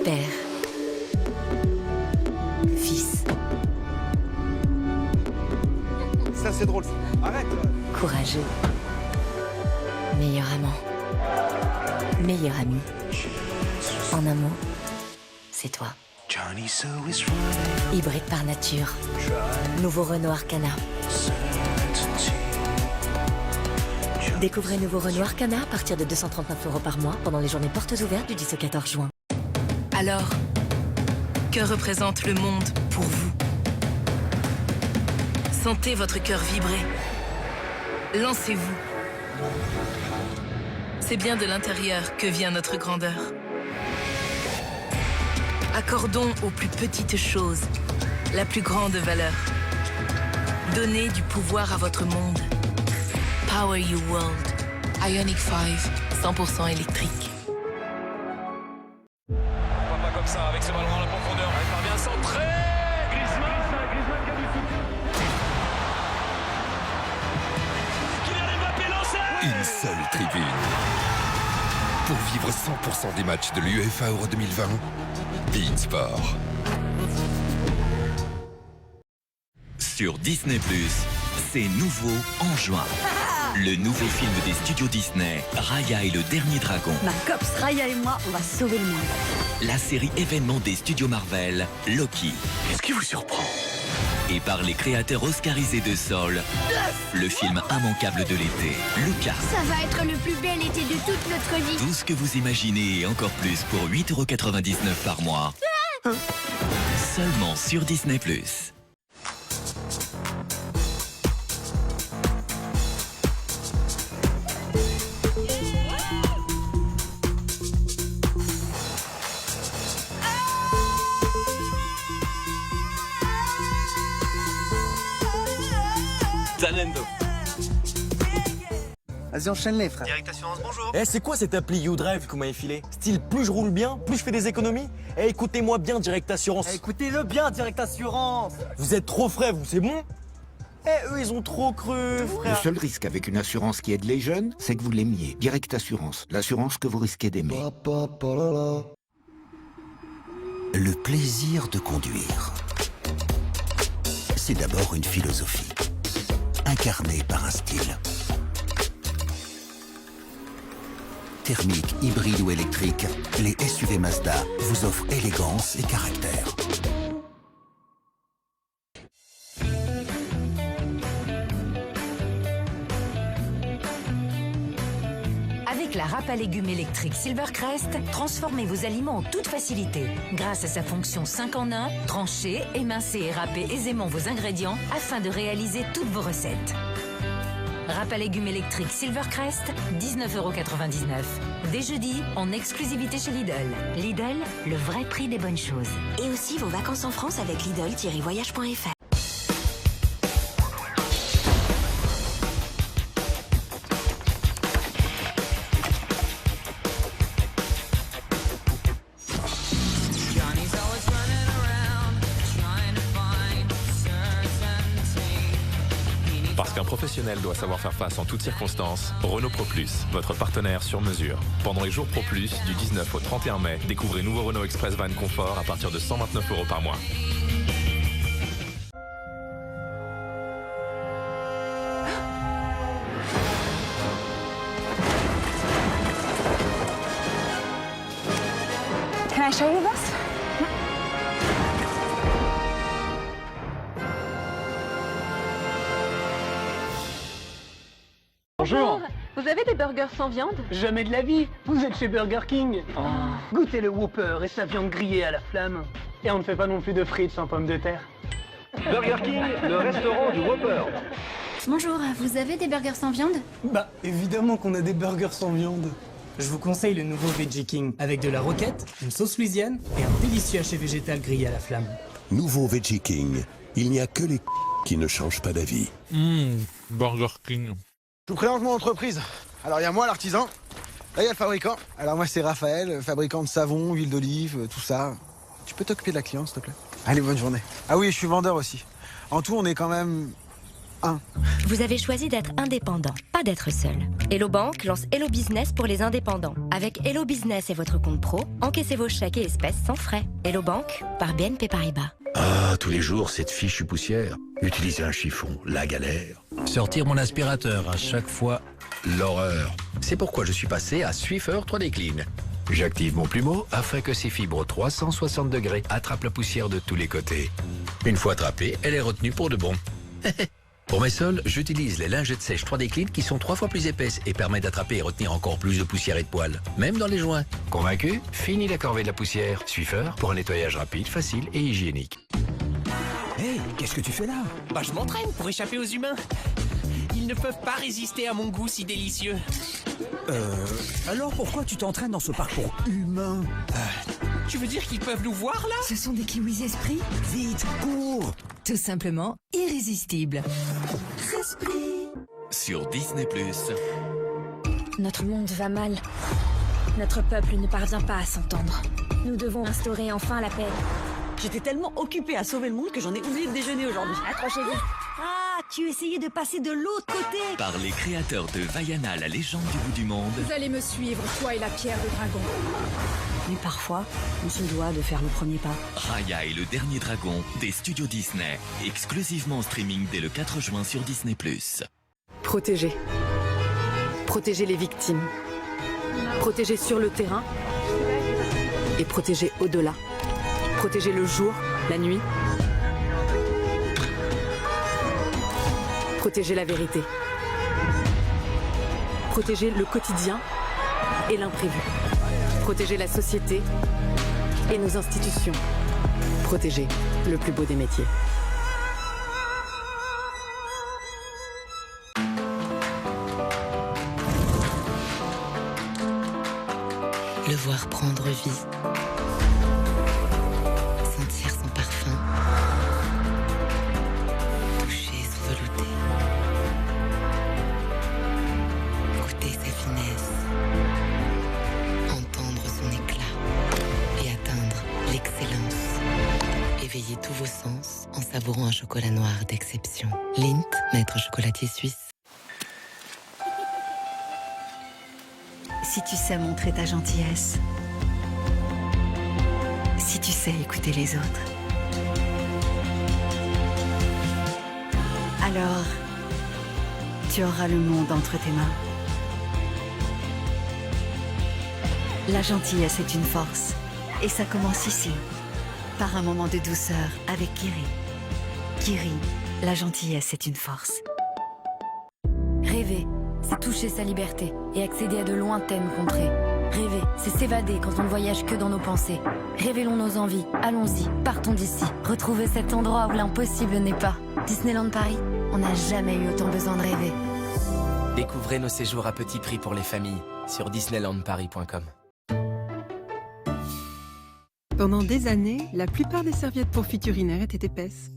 Père. Fils. Ça c'est drôle, ça. Arrête. Courageux. Meilleur amant. Meilleur ami. En un mot, c'est toi. Hybride par nature. Nouveau Renault Arcana. Découvrez nouveau Renault Arcana à partir de 239 € par mois pendant les journées portes ouvertes du 10 au 14 juin. Alors, que représente le monde pour vous? Sentez votre cœur vibrer. Lancez-vous. C'est bien de l'intérieur que vient notre grandeur. Accordons aux plus petites choses la plus grande valeur. Donnez du pouvoir à votre monde. Power your world. Ioniq 5, 100% électrique. On va pas comme ça avec ce ballon dans la profondeur. Elle parvient à centrer. Griezmann qui a du soutien. Kylian Mbappé lancé. Une seule tribune. Pour vivre 100% des matchs de l'UEFA Euro 2020, beIN Sport. Sur Disney+, c'est nouveau en juin. Le nouveau film des studios Disney, Raya et le dernier dragon. Ma copse Raya et moi, on va sauver le monde. La série événement des studios Marvel, Loki. Qu'est-ce qui vous surprend? Et par les créateurs oscarisés de Soul, le film immanquable de l'été, Lucas. Ça va être le plus bel été de toute notre vie. Tout ce que vous imaginez et encore plus pour 8,99 € par mois. Seulement sur Disney+. Vas-y, enchaîne-les, frère. Direct Assurance, bonjour. Eh, c'est quoi cette appli YouDrive que vous m'avez filé? Style, plus je roule bien, plus je fais des économies? Eh, écoutez-moi bien, Direct Assurance. Écoutez-le bien, Direct Assurance. Vous êtes trop frais, vous, c'est bon? Eh, eux, ils ont trop cru, Le frère. seul risque avec une assurance qui aide les jeunes, c'est que vous l'aimiez. Direct Assurance, l'assurance que vous risquez d'aimer. Le plaisir de conduire. C'est d'abord une philosophie, incarnée par un style. Thermique, hybride ou électrique, les SUV Mazda vous offrent élégance et caractère. Avec la râpe à légumes électrique Silvercrest, transformez vos aliments en toute facilité. Grâce à sa fonction 5 en 1, tranchez, émincez et râpez aisément vos ingrédients afin de réaliser toutes vos recettes. Râpe à légumes électrique Silvercrest, 19,99 €. Dès jeudi, en exclusivité chez Lidl. Lidl, le vrai prix des bonnes choses. Et aussi vos vacances en France avec Lidl-voyage.fr. Parce qu'un professionnel doit savoir faire face en toutes circonstances, Renault Pro Plus, votre partenaire sur mesure. Pendant les jours Pro Plus, du 19 au 31 mai, découvrez nouveau Renault Express Van Confort à partir de 129 € par mois. Can I show you this? Bonjour. Vous avez des burgers sans viande? Jamais de la vie. Vous êtes chez Burger King. Goûtez le Whopper et sa viande grillée à la flamme. Et on ne fait pas non plus de frites sans pommes de terre. Burger King, le restaurant du Whopper. Bonjour, vous avez des burgers sans viande? Bah, évidemment qu'on a des burgers sans viande. Je vous conseille le nouveau Veggie King, avec de la roquette, une sauce louisiane et un délicieux haché végétal grillé à la flamme. Nouveau Veggie King. Il n'y a que les qui ne changent pas d'avis. Burger King. Je vous présente mon entreprise. Alors, il y a moi, l'artisan. Là, il y a le fabricant. Alors, moi, c'est Raphaël, fabricant de savon, huile d'olive, tout ça. Tu peux t'occuper de la cliente, s'il te plaît? Allez, bonne journée. Ah oui, je suis vendeur aussi. En tout, on est quand même 1. Vous avez choisi d'être indépendant, pas d'être seul. Hello Bank lance Hello Business pour les indépendants. Avec Hello Business et votre compte pro, encaissez vos chèques et espèces sans frais. Hello Bank par BNP Paribas. Ah, tous les jours, cette fichue poussière. Utiliser un chiffon, la galère. Sortir mon aspirateur à chaque fois, l'horreur. C'est pourquoi je suis passé à Swiffer 3D Clean. J'active mon plumeau afin que ces fibres 360 degrés attrapent la poussière de tous les côtés. Une fois attrapée, elle est retenue pour de bon. Pour mes sols, j'utilise les lingettes sèches 3D Clean qui sont 3 fois plus épaisses et permettent d'attraper et retenir encore plus de poussière et de poils, même dans les joints. Convaincu? Fini la corvée de la poussière. Swiffer pour un nettoyage rapide, facile et hygiénique. Hey, qu'est-ce que tu fais là? Bah je m'entraîne pour échapper aux humains. Ils ne peuvent pas résister à mon goût si délicieux. Alors pourquoi tu t'entraînes dans ce parcours humain? Tu veux dire qu'ils peuvent nous voir là? Ce sont des kiwis esprits? Vite, cours! Tout simplement irrésistibles. Sur Disney+. Notre monde va mal. Notre peuple ne parvient pas à s'entendre. Nous devons instaurer enfin la paix. J'étais tellement occupée à sauver le monde que j'en ai oublié le déjeuner aujourd'hui. Accrochez-vous. Ah, tu essayais de passer de l'autre côté. Par les créateurs de Vaiana, la légende du bout du monde. Vous allez me suivre, toi et la pierre de dragon. Mais parfois, on se doit de faire le premier pas. Raya et le dernier dragon des studios Disney. Exclusivement en streaming dès le 4 juin sur Disney+. Protéger. Protéger les victimes. Protéger sur le terrain. Et protéger au-delà. Protéger le jour, la nuit. Protéger la vérité. Protéger le quotidien et l'imprévu. Protéger la société et nos institutions. Protéger le plus beau des métiers. Le voir prendre vie. Sentir son parfum. Toucher son velouté. Goûter sa finesse. Entendre son éclat. Et atteindre l'excellence. Éveiller tous vos sens en savourant un chocolat noir d'exception. Lindt, maître chocolatier suisse. Si tu sais montrer ta gentillesse, si tu sais écouter les autres, alors tu auras le monde entre tes mains. La gentillesse est une force, et ça commence ici, par un moment de douceur avec Kiri. Kiri, la gentillesse est une force. Rêver, c'est toucher sa liberté et accéder à de lointaines contrées. Rêver, c'est s'évader quand on ne voyage que dans nos pensées. Révélons nos envies, allons-y, partons d'ici. Retrouvez cet endroit où l'impossible n'est pas. Disneyland Paris, on n'a jamais eu autant besoin de rêver. Découvrez nos séjours à petit prix pour les familles sur disneylandparis.com. Pendant des années, la plupart des serviettes pour fuites urinaires étaient épaisses.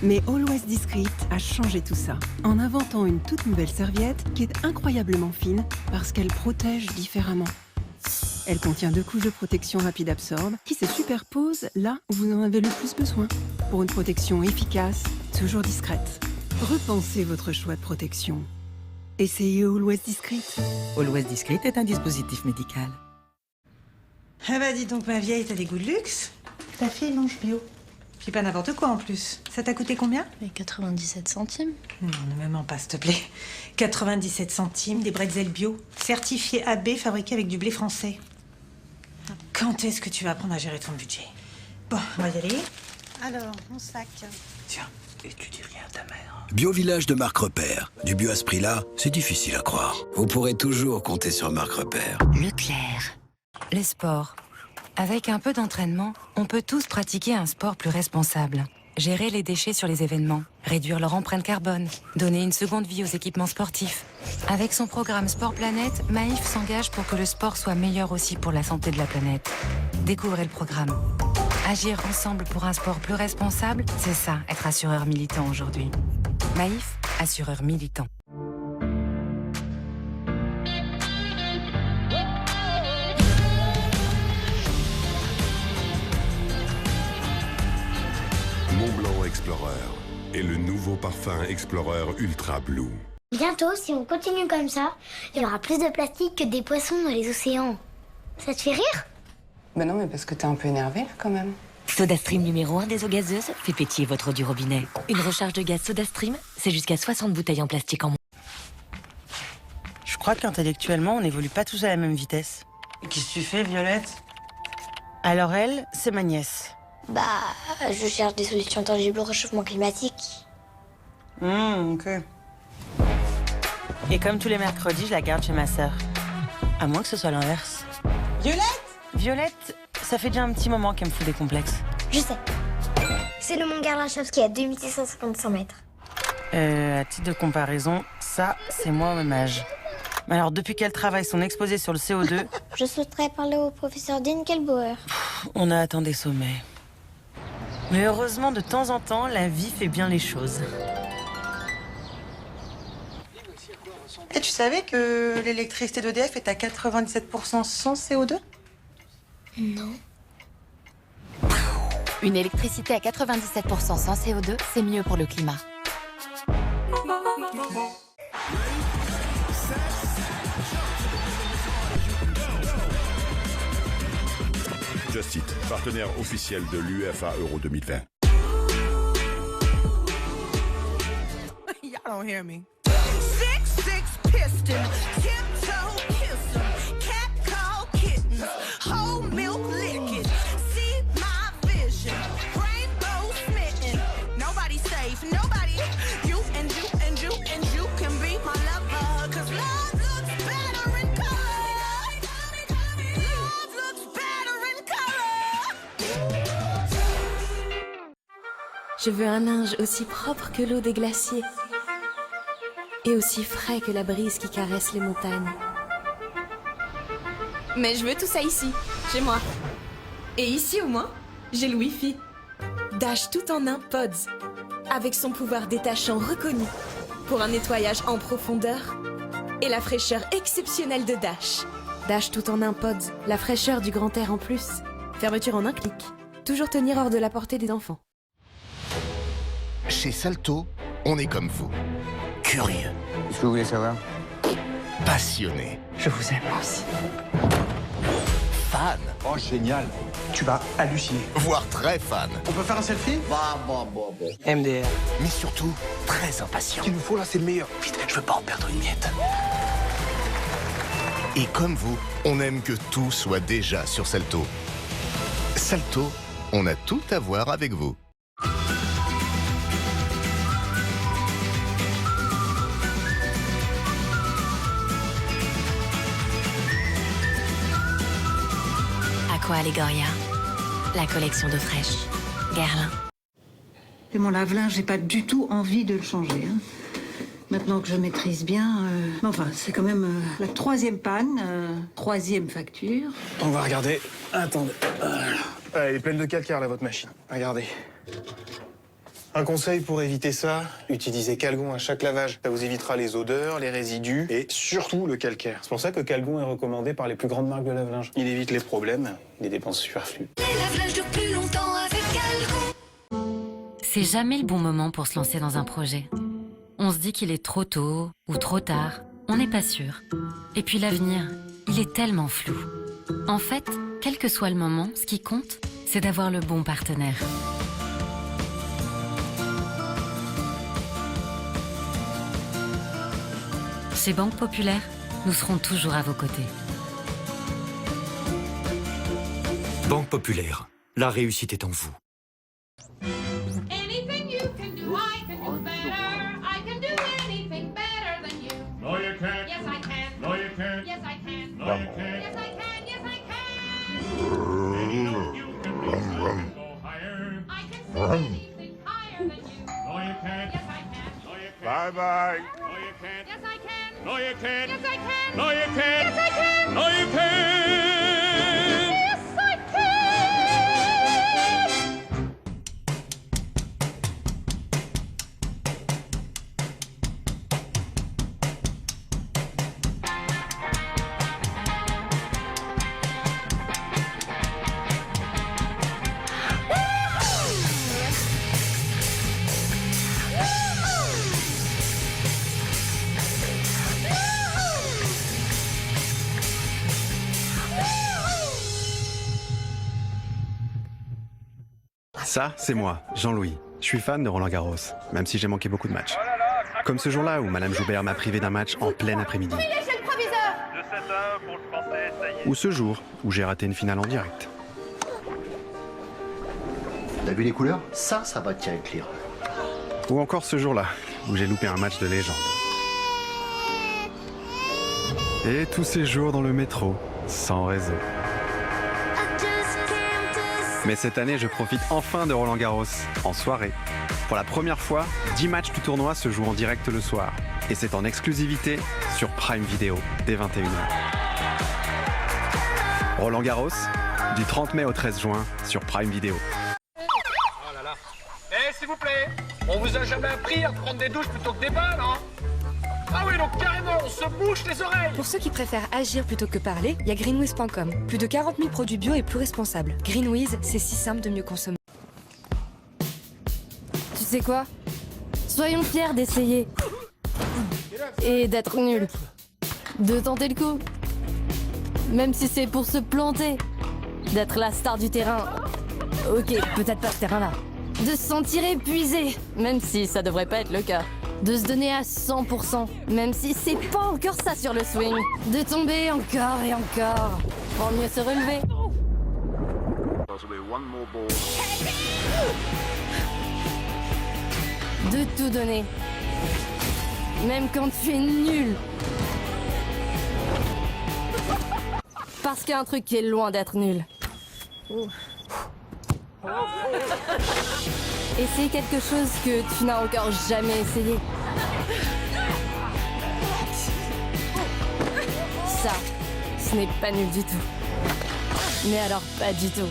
Mais Always Discreet a changé tout ça, en inventant une toute nouvelle serviette qui est incroyablement fine parce qu'elle protège différemment. Elle contient 2 couches de protection rapide absorbe qui se superposent là où vous en avez le plus besoin, pour une protection efficace, toujours discrète. Repensez votre choix de protection. Essayez Always Discreet. Always Discreet est un dispositif médical. Ah bah dis donc ma vieille, t'as des goûts de luxe. Ta fille mange bio. Puis pas n'importe quoi en plus. Ça t'a coûté combien? 97 centimes. Non, ne me mens pas s'il te plaît. 97 centimes, des bretzels bio, certifiés AB, fabriqués avec du blé français. Quand est-ce que tu vas apprendre à gérer ton budget? Bon, on va y aller. Alors, mon sac. Tiens, et tu dis rien à ta mère. Bio-village de Marc Repère. Du bio à ce prix-là, c'est difficile à croire. Vous pourrez toujours compter sur Marc Repère. Leclerc. Le sport. Avec un peu d'entraînement, on peut tous pratiquer un sport plus responsable. Gérer les déchets sur les événements, réduire leur empreinte carbone, donner une seconde vie aux équipements sportifs. Avec son programme Sport Planète, Maïf s'engage pour que le sport soit meilleur aussi pour la santé de la planète. Découvrez le programme. Agir ensemble pour un sport plus responsable, c'est ça, être assureur militant aujourd'hui. Maïf, assureur militant. Montblanc Explorer. et le nouveau parfum Explorer Ultra Blue. Bientôt, si on continue comme ça, il y aura plus de plastique que des poissons dans les océans. Ça te fait rire? Ben non, mais parce que t'es un peu énervé là, quand même. SodaStream numéro 1 des eaux gazeuses fait pétiller votre eau du robinet. Une recharge de gaz SodaStream, c'est jusqu'à 60 bouteilles en plastique en moins. Je crois qu'intellectuellement, on n'évolue pas tous à la même vitesse. Qu'est-ce que tu fais, Violette? Alors elle, c'est ma nièce. Bah, je cherche des solutions tangibles au réchauffement climatique. Ok. Et comme tous les mercredis, je la garde chez ma sœur. À moins que ce soit l'inverse. Violette? Violette, ça fait déjà un petit moment qu'elle me fout des complexes. Je sais. C'est le mont Garlachowski à 2655 mètres. À titre de comparaison, ça, c'est moi au même âge. Mais alors, depuis qu'elle travaille son exposé sur le CO2... Je souhaiterais parler au professeur Dinkelbauer. On a atteint des sommets. Mais heureusement, de temps en temps, la vie fait bien les choses. Et tu savais que l'électricité d'EDF est à 97% sans CO2? Non. Une électricité à 97% sans CO2, c'est mieux pour le climat. Just Eat, partenaire officiel de l'UEFA Euro 2020. Y'all don't hear me. 6'6" piston, tiptoe kiss 'em, cat call kittens, whole milk lickage, see my vision, rainbow smitten, nobody safe, nobody, you and you and you and you can be my lover, 'cause love looks better in color, love looks better in color. Je veux un linge aussi propre que l'eau des glaciers et aussi frais que la brise qui caresse les montagnes. Mais je veux tout ça ici, chez moi. Et ici au moins, j'ai le Wi-Fi. Dash tout en un Pods, avec son pouvoir détachant reconnu pour un nettoyage en profondeur et la fraîcheur exceptionnelle de Dash. Dash tout en un Pods, la fraîcheur du grand air en plus. Fermeture en un clic. Toujours tenir hors de la portée des enfants. Chez Salto, on est comme vous. Curieux. Qu'est-ce que vous voulez savoir? Passionné. Je vous aime aussi. Fan. Oh, génial. Tu vas halluciner. Voire très fan. On peut faire un selfie? MDR. Mais surtout, très impatient. Ce qu'il nous faut là, c'est le meilleur. Vite, je veux pas en perdre une miette. Et comme vous, on aime que tout soit déjà sur Salto. Salto, on a tout à voir avec vous. Aqua Allegoria, la collection d'eau fraîche. Guerlain. Et mon lave-linge, j'ai pas du tout envie de le changer. Hein. Maintenant que je maîtrise bien... mais enfin, c'est quand même la 3e panne, 3e facture. On va regarder. Attendez. Elle est pleine de calcaire, là, votre machine. Regardez. Un conseil pour éviter ça, utilisez Calgon à chaque lavage. Ça vous évitera les odeurs, les résidus et surtout le calcaire. C'est pour ça que Calgon est recommandé par les plus grandes marques de lave-linge. Il évite les problèmes, les dépenses superflues. Les lave-linges durent plus longtemps avec Calgon. C'est jamais le bon moment pour se lancer dans un projet. On se dit qu'il est trop tôt ou trop tard. On n'est pas sûr. Et puis l'avenir, il est tellement flou. En fait, quel que soit le moment, ce qui compte, c'est d'avoir le bon partenaire. Chez Banque Populaire, nous serons toujours à vos côtés. Banque Populaire, la réussite est en vous. Anything you can do, I can do better. I can do anything better than you. No, you can't. Yes, I can. No, you can't. Yes, I can. No, you can't. Yes, I can. Yes, I can. Go higher. I can do anything higher than you. No, you can't. Yes, I can. No, you can't. Bye-bye. No, you can't. Yes, I can. No, you can't. Yes, I can. No, you can't. Yes, I can. No, you can't. Yes, I can. Ça, c'est moi, Jean-Louis. Je suis fan de Roland-Garros, même si j'ai manqué beaucoup de matchs. Comme ce jour-là où Madame Joubert m'a privé d'un match en plein après-midi. Ou ce jour où j'ai raté une finale en direct. T'as vu les couleurs? Ça va te tirer le clear. Ou encore ce jour-là où j'ai loupé un match de légende. Et tous ces jours dans le métro, sans réseau. Mais cette année, je profite enfin de Roland-Garros, en soirée. Pour la première fois, 10 matchs du tournoi se jouent en direct le soir. Et c'est en exclusivité sur Prime Video, dès 21h. Roland-Garros, du 30 mai au 13 juin, sur Prime Video. Oh là là. Eh, s'il vous plaît, on vous a jamais appris à prendre des douches plutôt que des bains, non? Ah oui, donc carrément, on se bouche les oreilles. Pour ceux qui préfèrent agir plutôt que parler, il y a greenwiz.com. Plus de 40 000 produits bio et plus responsables. Greenwiz, c'est si simple de mieux consommer. Tu sais quoi? Soyons fiers d'essayer. Et d'être nuls. De tenter le coup. Même si c'est pour se planter. D'être la star du terrain. Ok, peut-être pas ce terrain-là. De se sentir épuisé, même si ça devrait pas être le cas. De se donner à 100%, même si c'est pas encore ça sur le swing. De tomber encore et encore, pour mieux se relever. De tout donner. Même quand tu es nul. Parce qu'il y a un truc qui est loin d'être nul. Essaye quelque chose que tu n'as encore jamais essayé. Ça, ce n'est pas nul du tout. Mais alors pas du tout.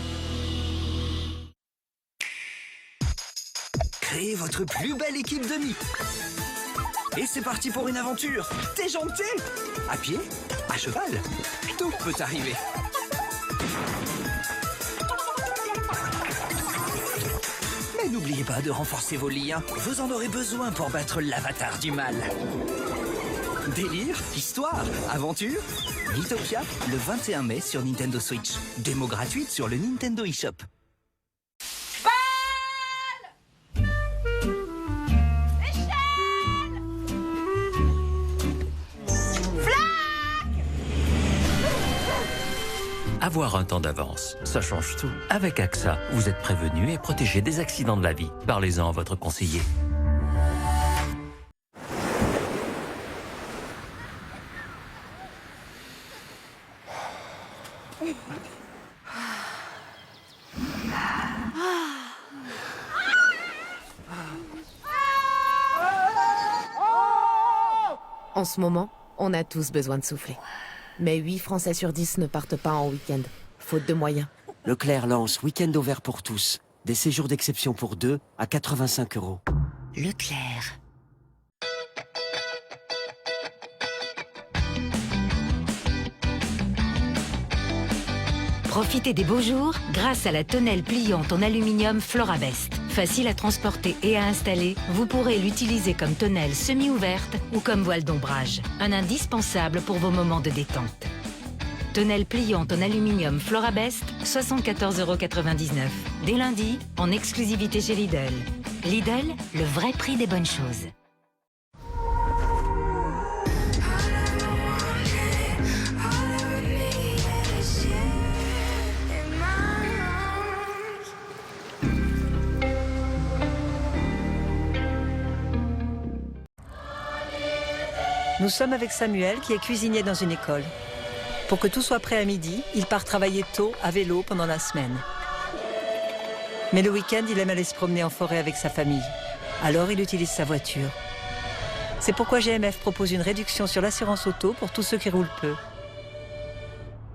Créez votre plus belle équipe de mi. Et c'est parti pour une aventure. Déjanté, à pied, à cheval, tout peut arriver. Mais n'oubliez pas de renforcer vos liens. Vous en aurez besoin pour battre l'avatar du mal. Délire, histoire, aventure. Miitopia, le 21 mai sur Nintendo Switch. Démo gratuite sur le Nintendo eShop. Avoir un temps d'avance, ça change tout. Avec AXA, vous êtes prévenu et protégé des accidents de la vie. Parlez-en à votre conseiller. En ce moment, on a tous besoin de souffler. Mais 8 Français sur 10 ne partent pas en week-end, faute de moyens. Leclerc lance Week-end ouvert pour tous. Des séjours d'exception pour 2 à 85 €. Leclerc. Profitez des beaux jours grâce à la tonnelle pliante en aluminium Florabest. Facile à transporter et à installer, vous pourrez l'utiliser comme tonnelle semi-ouverte ou comme voile d'ombrage. Un indispensable pour vos moments de détente. Tonnelle pliante en aluminium Florabest, 74,99 €. Dès lundi, en exclusivité chez Lidl. Lidl, le vrai prix des bonnes choses. Nous sommes avec Samuel qui est cuisinier dans une école. Pour que tout soit prêt à midi, il part travailler tôt à vélo pendant la semaine. Mais le week-end, il aime aller se promener en forêt avec sa famille. Alors il utilise sa voiture. C'est pourquoi GMF propose une réduction sur l'assurance auto pour tous ceux qui roulent peu.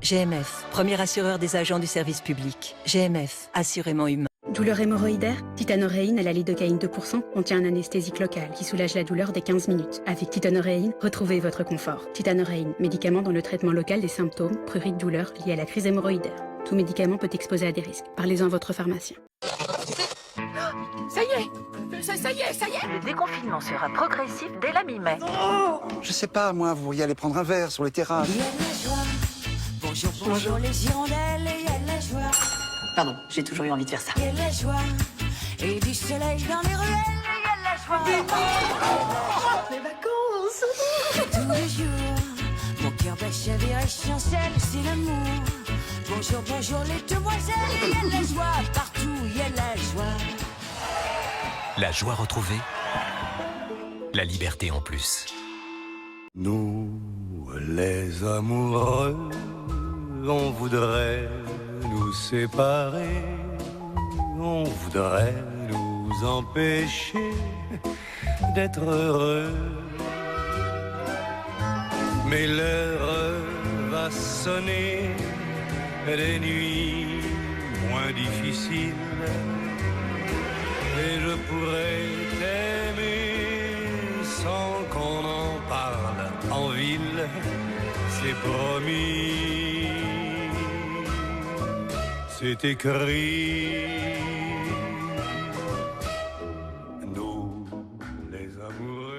GMF, premier assureur des agents du service public. GMF, assurément humain. Douleur hémorroïdaire? Titanoréine à la lidocaïne 2% contient un anesthésique local qui soulage la douleur dès 15 minutes. Avec Titanoréine, retrouvez votre confort. Titanoréine, médicament dans le traitement local des symptômes, prurites, douleurs liées à la crise hémorroïdaire. Tout médicament peut exposer à des risques. Parlez-en à votre pharmacien. Ça y est, ça y est. Le déconfinement sera progressif dès la mi-mai. Je sais pas, moi, vous pourriez aller prendre un verre sur les terrasses. Il y a de la joie. Bonjour les hirondelles, il y a de la joie. Pardon, j'ai toujours eu envie de faire ça. Il y a de la joie. et du soleil dans les ruelles, il y a la joie. Les vacances. Tous les jours, mon cœur bat chavire et chancelle, c'est l'amour. Bonjour, bonjour les demoiselles, il y a la joie, partout il y a la joie. La joie retrouvée, la liberté en plus. Nous, les amoureux, on voudrait nous séparer, on voudrait nous empêcher d'être heureux. Mais l'heure va sonner, des nuits moins difficiles, et je pourrais t'aimer sans qu'on en parle en ville, c'est promis, c'est écrit. Nous, les amoureux.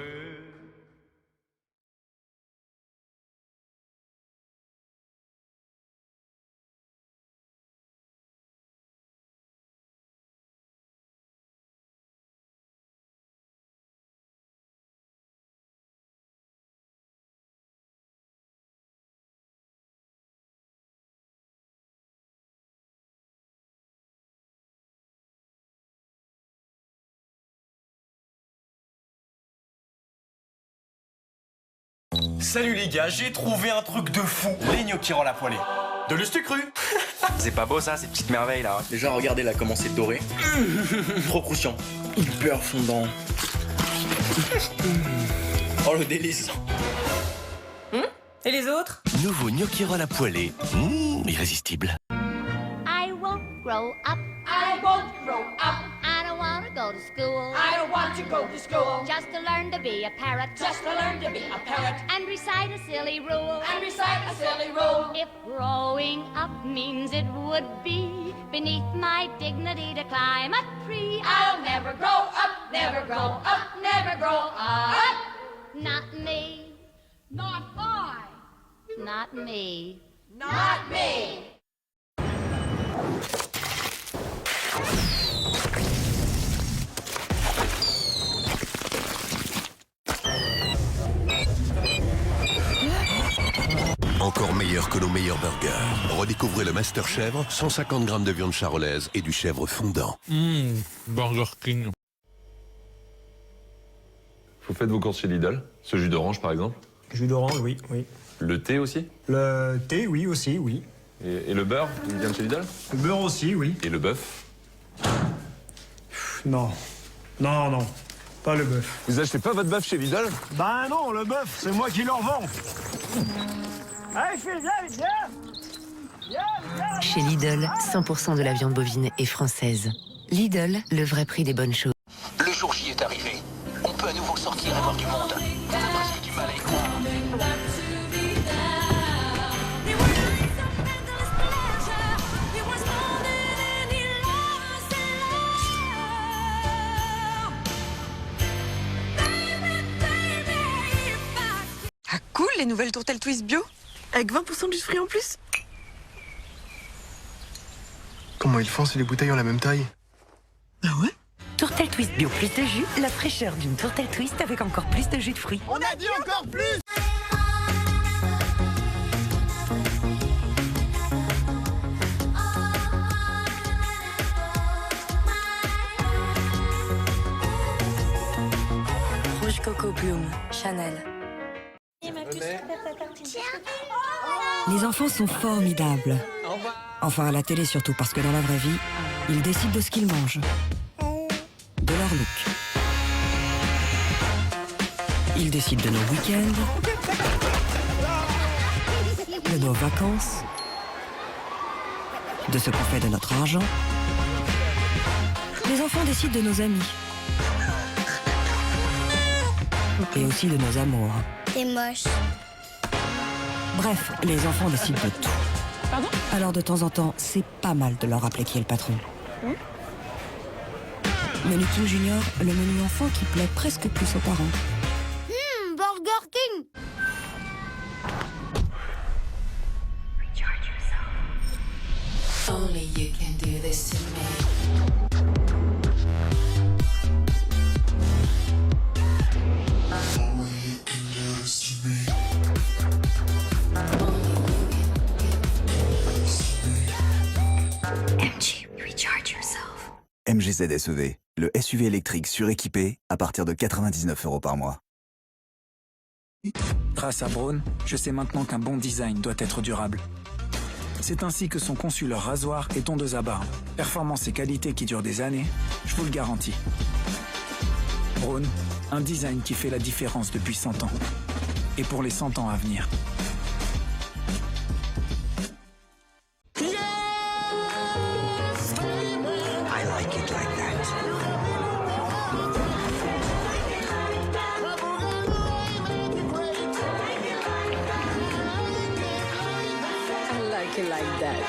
Salut les gars, j'ai trouvé un truc de fou. Les gnocchis à la poêlée. De l'ustu cru. C'est pas beau ça, ces petites merveilles là. Déjà regardez là comment c'est doré. Trop croustillant. Hyper fondant. Oh le délice. Et les autres? Nouveau gnocchi à la poêlée. Irrésistible. I won't grow up. I won't grow up. I don't want to go to school. I don't want to go to school. Just to learn to be a parrot. Just to learn to be a parrot. And recite a silly rule. And recite a silly rule. If growing up means it would be beneath my dignity to climb a tree, I'll never grow up, never grow up, never grow up. Not me. Not I. Not me. Not me. Encore meilleur que nos meilleurs burgers. Redécouvrez le Master Chèvre, 150 grammes de viande charolaise et du chèvre fondant. Burger King. Vous faites vos courses chez Lidl? Ce jus d'orange par exemple? Jus d'orange, oui, oui. Le thé aussi? Le thé, oui, aussi, oui. Et le beurre, il vient de chez Lidl? Le beurre aussi, oui. Et le bœuf? Non. Non, non. Pas le bœuf. Vous achetez pas votre bœuf chez Lidl? Ben non, le bœuf, c'est moi qui le revends. Allez, viens. Chez Lidl, 100% de la viande bovine est française. Lidl, le vrai prix des bonnes choses. Le jour J est arrivé. On peut à nouveau sortir et voir du monde. Vous avez presque du mal à y croire. Ah cool, les nouvelles tourtelles Twist bio. Avec 20% de jus de fruits en plus. Comment ils font si les bouteilles ont la même taille? Ah ouais? Tourtelle Twist bio, plus de jus, la fraîcheur d'une tourtelle Twist avec encore plus de jus de fruits. On a dit encore plus! Rouge Coco Bloom, Chanel. Les enfants sont formidables. Enfin, à la télé surtout, parce que dans la vraie vie, ils décident de ce qu'ils mangent. De leur look. Ils décident de nos week-ends. De nos vacances. De ce qu'on fait de notre argent. Les enfants décident de nos amis. Et aussi de nos amours. T'es moche. Bref, les enfants décident de tout. Pardon? Alors de temps en temps, c'est pas mal de leur rappeler qui est le patron. Menu King Junior, le menu enfant qui plaît presque plus aux parents. Burger King. Only you can do this to me. MGZ SEV, le SUV électrique suréquipé à partir de 99 € par mois. Grâce à Braun, je sais maintenant qu'un bon design doit être durable. C'est ainsi que sont conçus leurs rasoirs et tondeuses à barbe. Performance et qualité qui durent des années, je vous le garantis. Braun, un design qui fait la différence depuis 100 ans. Et pour les 100 ans à venir. I like it like that. I like it like that.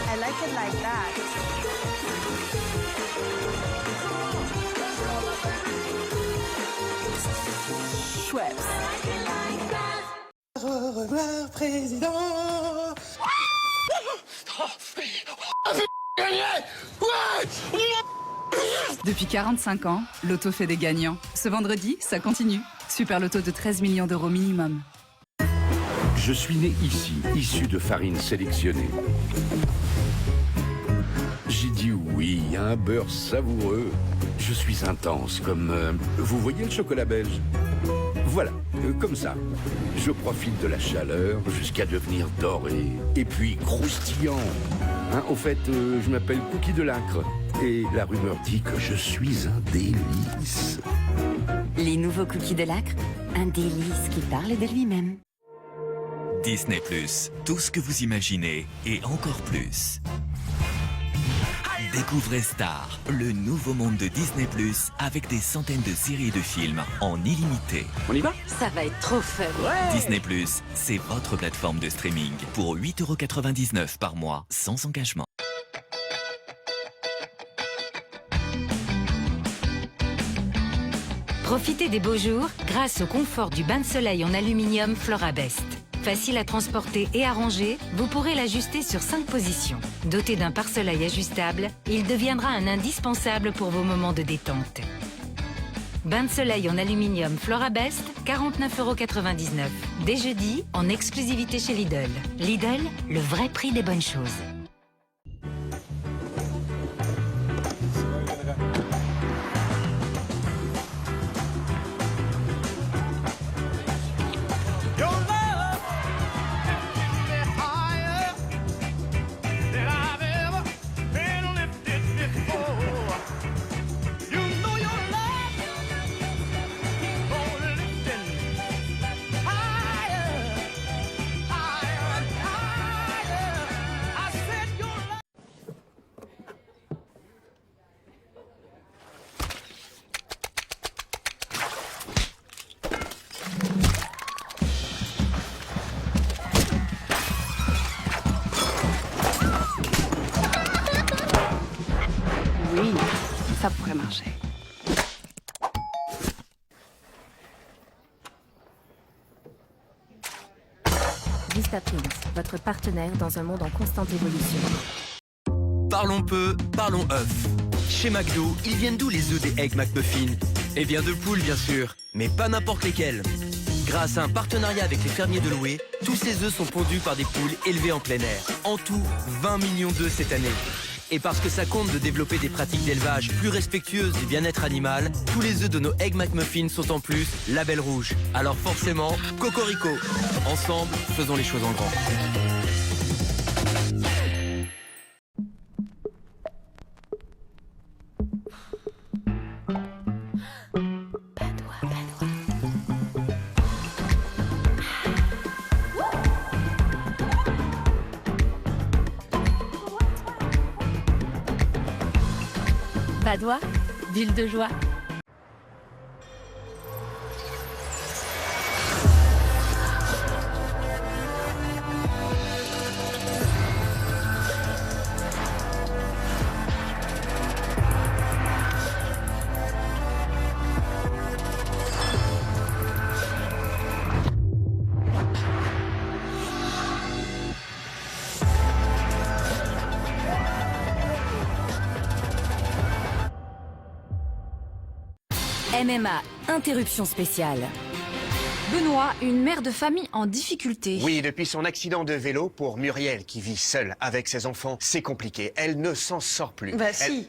I like it like that. Schweppes. Au revoir, président. Depuis 45 ans, Loto fait des gagnants. Ce vendredi, ça continue. Super Loto de 13 millions d'euros minimum. Je suis né ici, issu de farine sélectionnée. J'ai dit oui à un beurre savoureux. Je suis intense, comme... vous voyez le chocolat belge? Voilà, comme ça. Je profite de la chaleur jusqu'à devenir doré. Et puis croustillant. Hein, au fait, je m'appelle Cookie de l'Acre. Et la rumeur dit que je suis un délice. Les nouveaux cookies de l'Acre, un délice qui parle de lui-même. Disney+, tout ce que vous imaginez et encore plus. Découvrez Star, le nouveau monde de Disney+, avec des centaines de séries et de films en illimité. On y va? Ça va être trop fun. Ouais. Disney+, c'est votre plateforme de streaming pour 8,99 € par mois, sans engagement. Profitez des beaux jours grâce au confort du bain de soleil en aluminium Florabest. Facile à transporter et à ranger, vous pourrez l'ajuster sur 5 positions. Doté d'un pare-soleil ajustable, il deviendra un indispensable pour vos moments de détente. Bain de soleil en aluminium Florabest, 49,99 €. Dès jeudi, en exclusivité chez Lidl. Lidl, le vrai prix des bonnes choses. Oui, ça pourrait marcher. Vistaprint, votre partenaire dans un monde en constante évolution. Parlons peu, parlons œufs. Chez McDo, ils viennent d'où les œufs des Egg McMuffin? Eh bien de poules bien sûr, mais pas n'importe lesquels. Grâce à un partenariat avec les fermiers de Loué, tous ces œufs sont pondus par des poules élevées en plein air. En tout, 20 millions d'œufs cette année. Et parce que ça compte de développer des pratiques d'élevage plus respectueuses du bien-être animal, tous les œufs de nos Egg McMuffin sont en plus label rouge. Alors forcément, cocorico. Ensemble, faisons les choses en grand. Padoie, ville de joie. MMA, interruption spéciale. Benoît, une mère de famille en difficulté. Oui, depuis son accident de vélo, pour Muriel, qui vit seule avec ses enfants, c'est compliqué. Elle ne s'en sort plus. Bah si.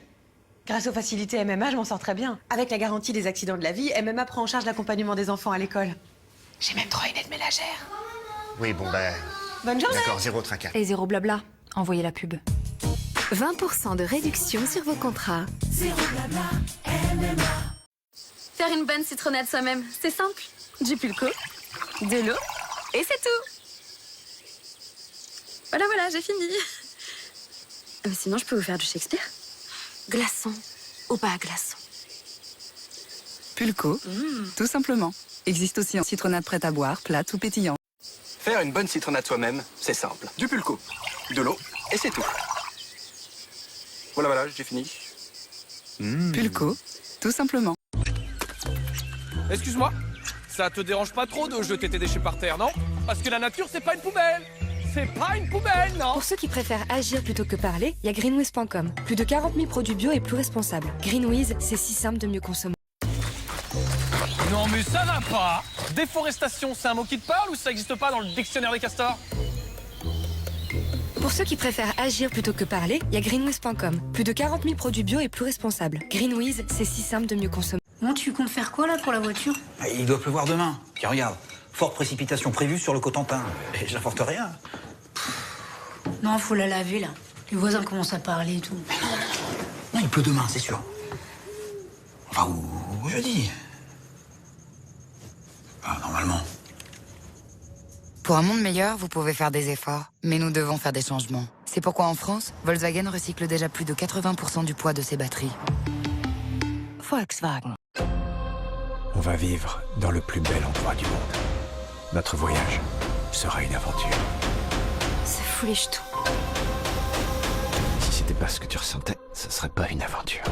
Grâce aux facilités MMA, je m'en sors très bien. Avec la garantie des accidents de la vie, MMA prend en charge l'accompagnement des enfants à l'école. J'ai même droit à une aide ménagère. Oui, bon ben... Bonne journée. D'accord, zéro tracas. Et zéro blabla. Envoyez la pub. 20% de réduction sur vos contrats. Zéro blabla, MMA. Faire une bonne citronnade soi-même, c'est simple. Du pulco, de l'eau, et c'est tout. Voilà, j'ai fini. Mais sinon, je peux vous faire du Shakespeare. Glaçon ou pas glaçon. Pulco, tout simplement. Existe aussi en citronnade prête à boire, plate ou pétillante. Faire une bonne citronnade soi-même, c'est simple. Du pulco, de l'eau, et c'est tout. Voilà, j'ai fini. Pulco, tout simplement. Excuse-moi, ça te dérange pas trop de jeter tes déchets par terre, non? Parce que la nature, c'est pas une poubelle. C'est pas une poubelle, non? Pour ceux qui préfèrent agir plutôt que parler, il y a greenwiz.com. Plus de 40 000 produits bio et plus responsables. Greenwiz, c'est si simple de mieux consommer. Non mais ça va pas. Déforestation, c'est un mot qui te parle ou ça n'existe pas dans le dictionnaire des castors? Pour ceux qui préfèrent agir plutôt que parler, il y a greenwiz.com. Plus de 40 000 produits bio et plus responsables. Greenwiz, c'est si simple de mieux consommer. Bon, tu comptes faire quoi là pour la voiture? Il doit pleuvoir demain. Puis regarde, forte précipitation prévue sur le Cotentin. Et j'apporte rien. Non, faut la laver là. Les voisins commencent à parler et tout. Non, il pleut demain, c'est sûr. Enfin, ou jeudi. Ah, normalement. Pour un monde meilleur, vous pouvez faire des efforts, mais nous devons faire des changements. C'est pourquoi en France, Volkswagen recycle déjà plus de 80% du poids de ses batteries. Volkswagen. On va vivre dans le plus bel endroit du monde. Notre voyage sera une aventure. C'est foolish tout. Si c'était pas ce que tu ressentais, ce serait pas une aventure.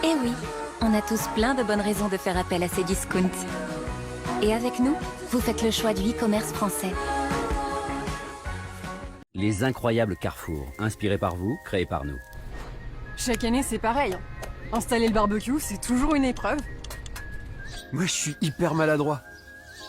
Eh oui, on a tous plein de bonnes raisons de faire appel à ces discounts. Et avec nous, vous faites le choix du e-commerce français. Les incroyables Carrefour, inspirés par vous, créés par nous. Chaque année, c'est pareil. Installer le barbecue, c'est toujours une épreuve. Moi, je suis hyper maladroit.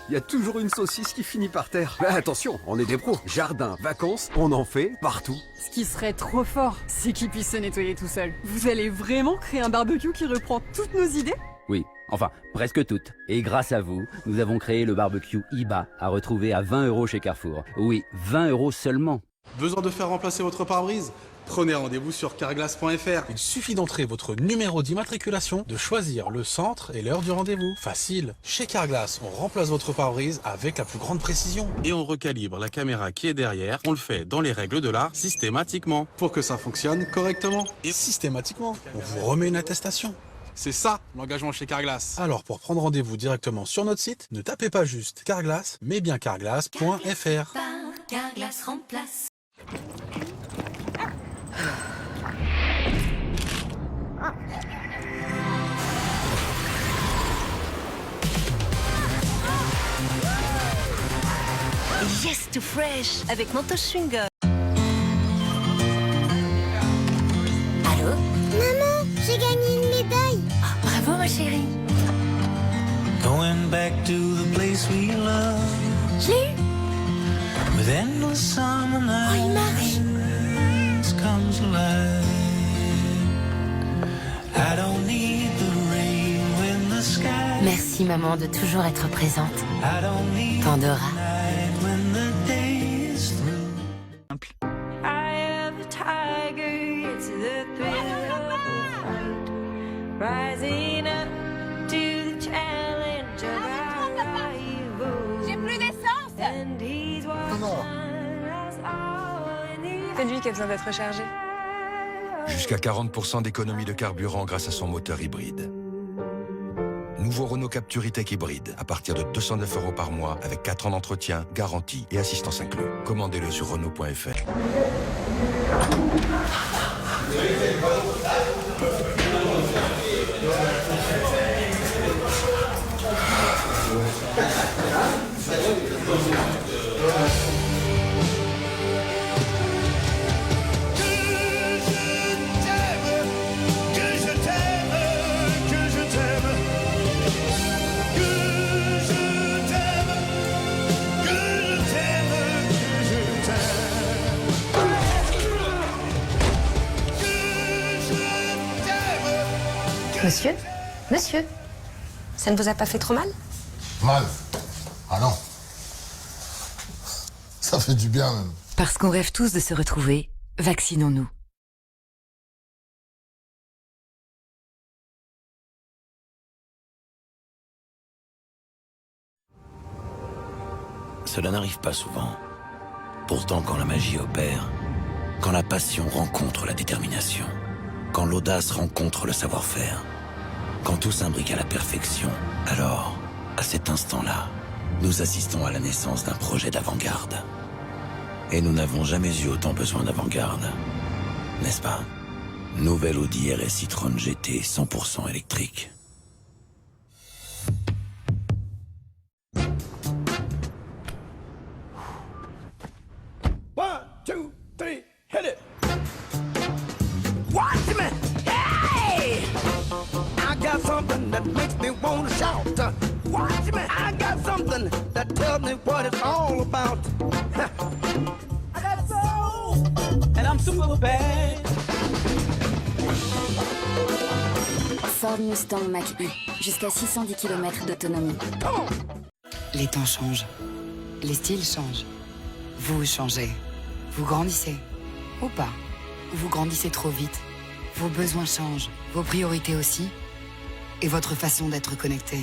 Il y a toujours une saucisse qui finit par terre. Mais attention, on est des pros. Jardin, vacances, on en fait partout. Ce qui serait trop fort, c'est qu'il puisse se nettoyer tout seul. Vous allez vraiment créer un barbecue qui reprend toutes nos idées? Oui, enfin, presque toutes. Et grâce à vous, nous avons créé le barbecue IBA, à retrouver à 20 € chez Carrefour. Oui, 20 € seulement. Besoin de faire remplacer votre pare-brise? Prenez rendez-vous sur carglass.fr. Il suffit d'entrer votre numéro d'immatriculation, de choisir le centre et l'heure du rendez-vous. Facile. Chez Carglass, on remplace votre pare-brise avec la plus grande précision. Et on recalibre la caméra qui est derrière. On le fait dans les règles de l'art, systématiquement, pour que ça fonctionne correctement. Et systématiquement, on vous remet une attestation. C'est ça, l'engagement chez Carglass. Alors, pour prendre rendez-vous directement sur notre site, ne tapez pas juste Carglass, mais bien carglass.fr. Carglass remplace. Yes to fresh avec Mentos Chewing Gum. Allô? Maman, j'ai gagné une médaille. Bravo ma chérie. Going back to the place we love. Je l'ai eu. With endless summer nights. Oh, il marche. Comes alive. I don't need the rain when the sky. Merci maman de toujours être présente. I don't need Pandora. when the day is through. I am a tiger, it's the thrill of the fight. Rising up to the challenge of our rivals. J'ai plus d'essence. And he's watching us all in the C'est lui qui a besoin d'être rechargé. Jusqu'à 40% d'économie de carburant grâce à son moteur hybride. Nouveau Renault Captur E-Tech hybride à partir de 209 € par mois avec 4 ans d'entretien, garantie et assistance inclus. Commandez-le sur Renault.fr. Monsieur? Monsieur? Ça ne vous a pas fait trop mal? Mal? Ah non. Ça fait du bien même. Parce qu'on rêve tous de se retrouver, vaccinons-nous. Cela n'arrive pas souvent. Pourtant, quand la magie opère, quand la passion rencontre la détermination, quand l'audace rencontre le savoir-faire, quand tout s'imbrique à la perfection, alors, à cet instant-là, nous assistons à la naissance d'un projet d'avant-garde. Et nous n'avons jamais eu autant besoin d'avant-garde, n'est-ce pas? Nouvelle Audi RS e-tron GT 100% électrique. One, two, three, hit it! Watch me! Hey! I got something that makes me want to shout. Watch me! I got something that tells me what it's all about. I got soul, and I'm super bad. Ford Mustang Mach-E, jusqu'à 610 km d'autonomie. Les temps changent. Les styles changent. Vous changez. Vous grandissez. Ou pas. Vous grandissez trop vite. Vos besoins changent. Vos priorités aussi. Et votre façon d'être connecté.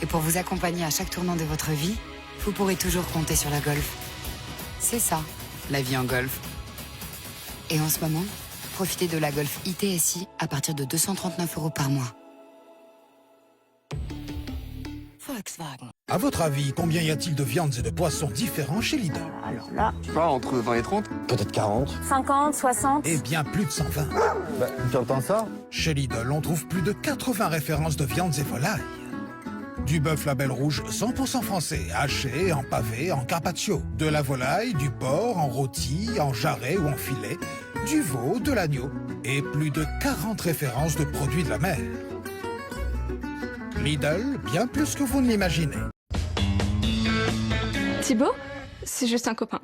Et pour vous accompagner à chaque tournant de votre vie, vous pourrez toujours compter sur la Golf. C'est ça, la vie en Golf. Et en ce moment, profitez de la Golf ITSI à partir de 239 € par mois. Volkswagen. À votre avis, combien y a-t-il de viandes et de poissons différents chez Lidl? Alors là, je sais pas, entre 20 et 30. Peut-être 40. 50, 60. Et bien plus de 120. Tu entends ça? Chez Lidl, on trouve plus de 80 références de viandes et volailles. Du bœuf label rouge 100% français, haché, en pavé, en carpaccio. De la volaille, du porc, en rôti, en jarret ou en filet. Du veau, de l'agneau. Et plus de 40 références de produits de la mer. Lidl, bien plus que vous ne l'imaginez. Thibaut, c'est juste un copain.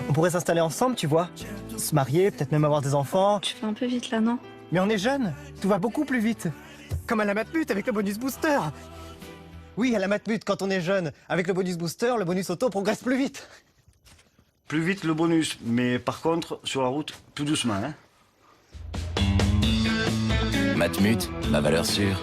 On pourrait s'installer ensemble, tu vois. Se marier, peut-être même avoir des enfants. Tu fais un peu vite là, non? Mais on est jeunes, tout va beaucoup plus vite. Comme à la Matmut avec le bonus booster. Oui, à la Matmut, quand on est jeune, avec le bonus booster, le bonus auto progresse plus vite. Plus vite le bonus, mais par contre, sur la route, plus doucement, hein. Matmut, la valeur sûre.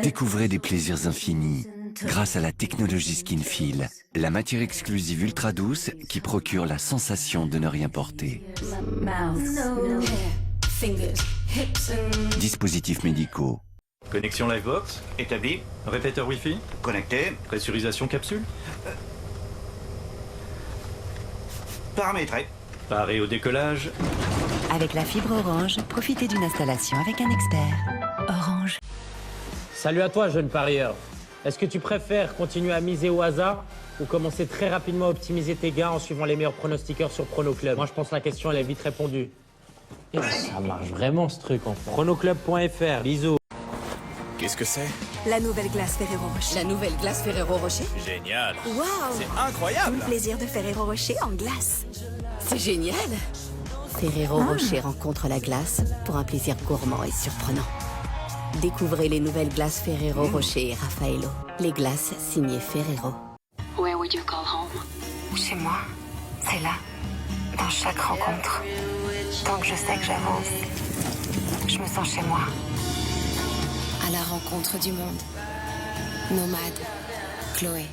Découvrez des plaisirs infinis grâce à la technologie Skinfeel, la matière exclusive ultra douce qui procure la sensation de ne rien porter. Dispositifs médicaux. Connexion Livebox, établi. Répéteur Wi-Fi, connecté. Pressurisation capsule. Paramétré. Paré au décollage. Avec la fibre Orange, profitez d'une installation avec un expert. Orange. Salut à toi, jeune parieur. Est-ce que tu préfères continuer à miser au hasard ou commencer très rapidement à optimiser tes gains en suivant les meilleurs pronostiqueurs sur Prono Club? Moi, je pense que la question, elle est vite répondue. Et ça marche vraiment, ce truc, en fait. Pronoclub.fr, bisous. Qu'est-ce que c'est? La nouvelle glace Ferrero Rocher. La nouvelle glace Ferrero Rocher? Génial. Waouh! C'est incroyable. Tout le plaisir de Ferrero Rocher en glace. C'est génial. Ferrero Rocher rencontre la glace pour un plaisir gourmand et surprenant. Découvrez les nouvelles glaces Ferrero Rocher et Raffaello. Les glaces signées Ferrero. Where would you call home? Chez moi, c'est là, dans chaque rencontre. Tant que je sais que j'avance, je me sens chez moi. À la rencontre du monde. Nomade. Chloé.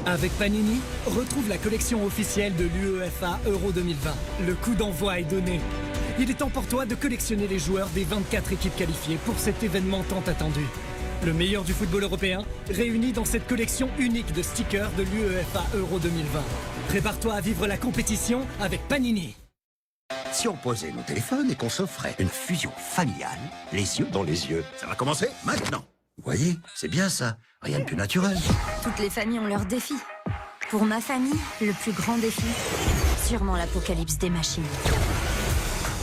Avec Panini, retrouve la collection officielle de l'UEFA Euro 2020. Le coup d'envoi est donné. Il est temps pour toi de collectionner les joueurs des 24 équipes qualifiées pour cet événement tant attendu. Le meilleur du football européen, réuni dans cette collection unique de stickers de l'UEFA Euro 2020. Prépare-toi à vivre la compétition avec Panini. Si on posait nos téléphones et qu'on s'offrait une fusion familiale, les yeux dans les yeux, ça va commencer maintenant. Vous voyez, c'est bien ça, rien de plus naturel. Toutes les familles ont leurs défis. Pour ma famille, le plus grand défi, sûrement l'apocalypse des machines.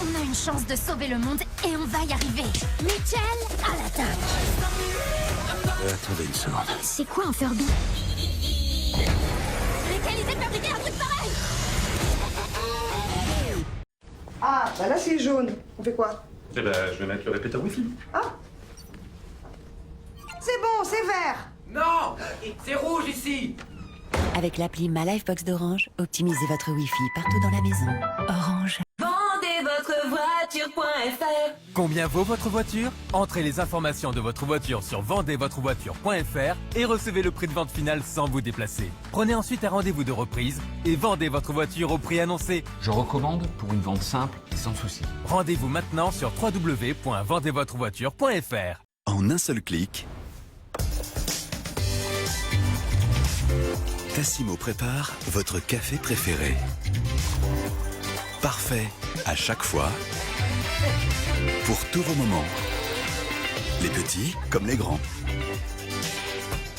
On a une chance de sauver le monde et on va y arriver. Mitchell, à l'attaque. Attendez une seconde. C'est quoi un Furby? Les qualités de fabriquer un truc pareil! Ah, bah là c'est jaune. On fait quoi? Eh ben, je vais mettre le répéteur Wi-Fi. C'est bon, c'est vert. Non, c'est rouge ici. Avec l'appli Ma Livebox d'Orange, optimisez votre Wi-Fi partout dans la maison. Orange. Vendez votre voiture.fr. Combien vaut votre voiture? Entrez les informations de votre voiture sur vendezvotrevoiture.fr et recevez le prix de vente final sans vous déplacer. Prenez ensuite un rendez-vous de reprise et vendez votre voiture au prix annoncé. Je recommande pour une vente simple et sans souci. Rendez-vous maintenant sur www.vendezvotrevoiture.fr. En un seul clic, Tassimo prépare votre café préféré. Parfait à chaque fois, pour tous vos moments. Les petits comme les grands.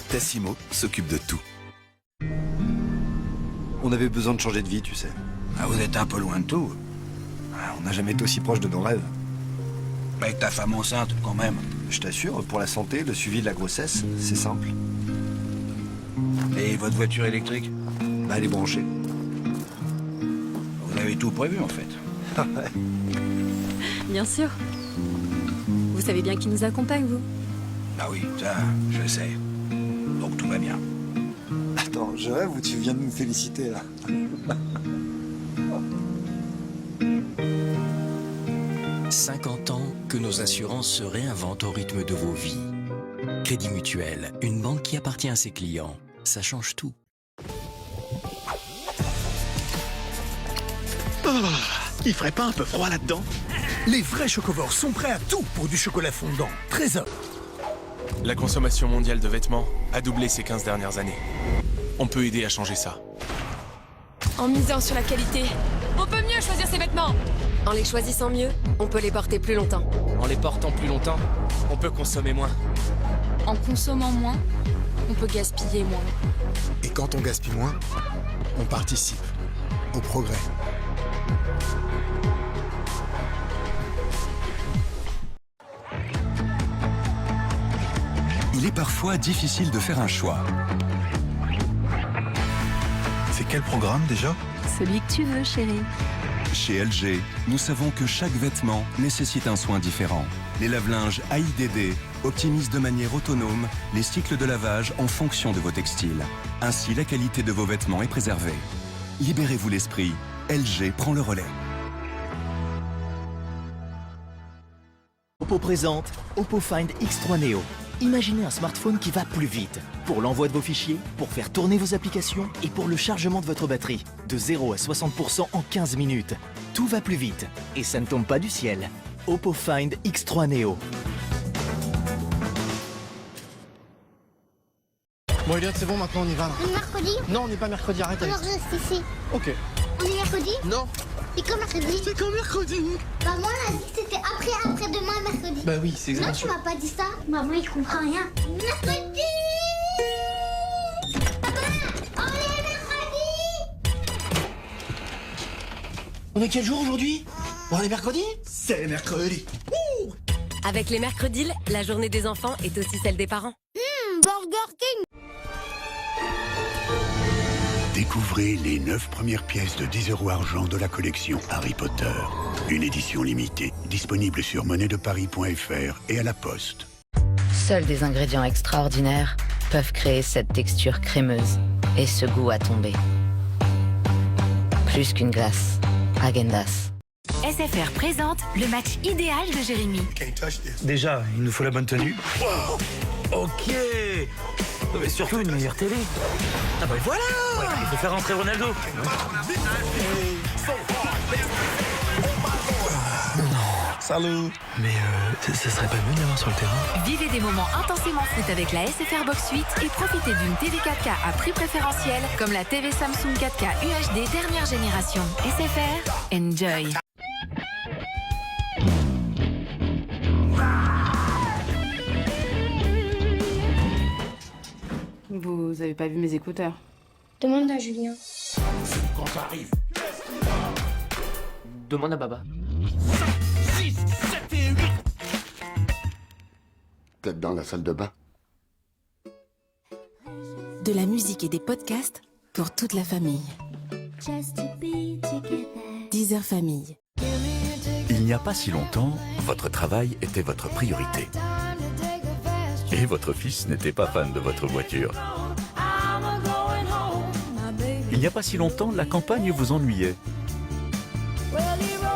Tassimo s'occupe de tout. On avait besoin de changer de vie, tu sais. Ah, vous êtes un peu loin de tout. On n'a jamais été aussi proche de nos rêves. Avec ta femme enceinte, quand même. Je t'assure, pour la santé, le suivi de la grossesse, c'est simple. Et votre voiture électrique? Bah, elle est branchée. Vous avez tout prévu, en fait. Bien sûr. Vous savez bien qui nous accompagne, vous? Ah oui, ça, je sais. Donc tout va bien. Attends, je rêve ou tu viens de me féliciter, là? « 50 ans que nos assurances se réinventent au rythme de vos vies. Crédit Mutuel, une banque qui appartient à ses clients. Ça change tout. Il ferait pas un peu froid là-dedans? Les vrais chocovores sont prêts à tout pour du chocolat fondant. Trésor. La consommation mondiale de vêtements a doublé ces 15 dernières années. On peut aider à changer ça. En misant sur la qualité, on peut mieux choisir ses vêtements. En les choisissant mieux, on peut les porter plus longtemps. En les portant plus longtemps, on peut consommer moins. En consommant moins, on peut gaspiller moins. Et quand on gaspille moins, on participe au progrès. Il est parfois difficile de faire un choix. C'est quel programme déjà? Celui que tu veux, chérie. Chez LG, nous savons que chaque vêtement nécessite un soin différent. Les lave-linges AIDD optimisent de manière autonome les cycles de lavage en fonction de vos textiles. Ainsi, la qualité de vos vêtements est préservée. Libérez-vous l'esprit, LG prend le relais. Oppo présente Oppo Find X3 Neo. Imaginez un smartphone qui va plus vite. Pour l'envoi de vos fichiers, pour faire tourner vos applications et pour le chargement de votre batterie. De 0 à 60% en 15 minutes. Tout va plus vite. Et ça ne tombe pas du ciel. Oppo Find X3 Neo. Bon Elliot, c'est bon, maintenant on y va là. On est mercredi? Non, on n'est pas mercredi, arrête avec Alors ça. reste ici. Ok. On est mercredi? Non. C'est quand mercredi? C'est quand mercredi? Bah moi on a dit que c'était après-demain mercredi. Bah oui, c'est exactement Non, tu m'as pas dit ça. Maman, il comprend rien. Mercredi! Papa! On est mercredi! On est quel jour aujourd'hui? On est mercredi? C'est mercredi. Ouh! Avec les mercredis, la journée des enfants est aussi celle des parents. Burger King! Découvrez les 9 premières pièces de 10 € argent de la collection Harry Potter. Une édition limitée, disponible sur monnaiedeparis.fr et à la poste. Seuls des ingrédients extraordinaires peuvent créer cette texture crémeuse et ce goût à tomber. Plus qu'une glace, Häagen-Dazs. SFR présente le match idéal de Jérémy. Déjà, il nous faut la bonne tenue. Ok. Mais surtout une meilleure télé. Ah bah voilà. Ouais, il faut faire rentrer Ronaldo. Salut. Mais ce serait pas mieux d'avoir sur le terrain? Vivez des moments intensément foot avec la SFR Box 8 et profitez d'une TV 4K à prix préférentiel comme la TV Samsung 4K UHD dernière génération. SFR, enjoy. Vous avez pas vu mes écouteurs? Demande à Julien. Quand ça arrive. Demande à Baba. 6, 7 et 8. Peut-être dans la salle de bain. De la musique et des podcasts pour toute la famille. Deezer Famille. n'y a pas si longtemps, votre travail était votre priorité. Et votre fils n'était pas fan de votre voiture. Il n'y a pas si longtemps, la campagne vous ennuyait.